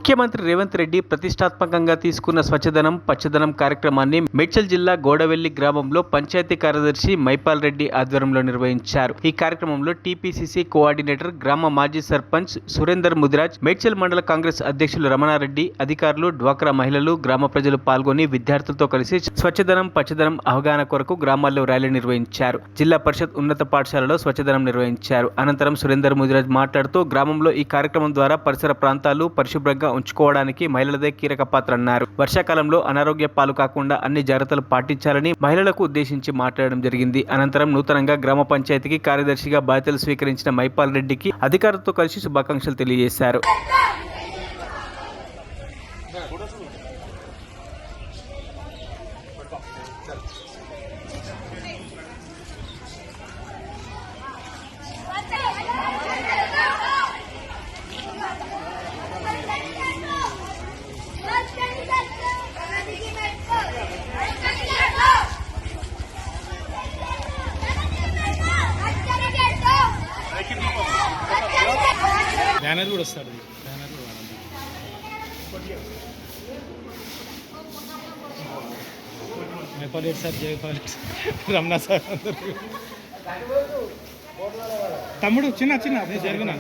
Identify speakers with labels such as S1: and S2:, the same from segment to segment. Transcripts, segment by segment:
S1: ముఖ్యమంత్రి రేవంత్ రెడ్డి ప్రతిష్టాత్మకంగా తీసుకున్న స్వచ్ఛదనం పచ్చదనం కార్యక్రమాన్ని మేడ్చల్ జిల్లా గోడవెల్లి గ్రామంలో పంచాయతీ కార్యదర్శి మైపాల్ రెడ్డి ఆధ్వర్యంలో నిర్వహించారు. ఈ కార్యక్రమంలో టీపీసీసీ కోఆర్డినేటర్, గ్రామ మాజీ సర్పంచ్ సురేందర్ ముదిరాజ్, మేడ్చల్ మండల కాంగ్రెస్ అధ్యక్షులు రమణారెడ్డి, అధికారులు, డ్వాక్రా మహిళలు, గ్రామ ప్రజలు పాల్గొని విద్యార్థులతో కలిసి స్వచ్ఛదనం పచ్చదనం అవగాహన కొరకు గ్రామాల్లో ర్యాలీ నిర్వహించారు. జిల్లా పరిషత్ ఉన్నత పాఠశాలలో స్వచ్ఛదనం నిర్వహించారు. అనంతరం సురేందర్ ముదిరాజ్ మాట్లాడుతూ గ్రామంలో ఈ కార్యక్రమం ద్వారా పరిసర ప్రాంతాలు పరిశుభ్రంగా ఉంచుకోవడానికి మహిళలదే కీలక పాత్ర అన్నారు. వర్షాకాలంలో అనారోగ్య పాలు కాకుండా అన్ని జాగ్రత్తలు పాటించాలని మహిళలకు ఉద్దేశించి మాట్లాడడం జరిగింది. అనంతరం నూతనంగా గ్రామ పంచాయతీకి కార్యదర్శిగా బాధ్యతలు స్వీకరించిన మైపాల్ రెడ్డికి అధికారులతో కలిసి శుభాకాంక్షలు తెలియజేశారు.
S2: బ్యానర్ కూడా వస్తాడు. మైపాల్ సార్, జయపాల్, రమణ సార్, తమ్ముడు చిన్న చిన్న జరిగిన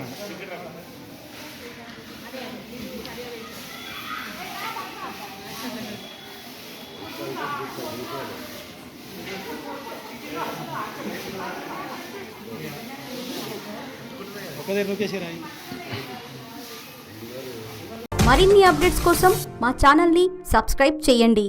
S3: మరిన్ని అప్డేట్స్ కోసం మా ఛానల్ని సబ్స్క్రైబ్ చేయండి.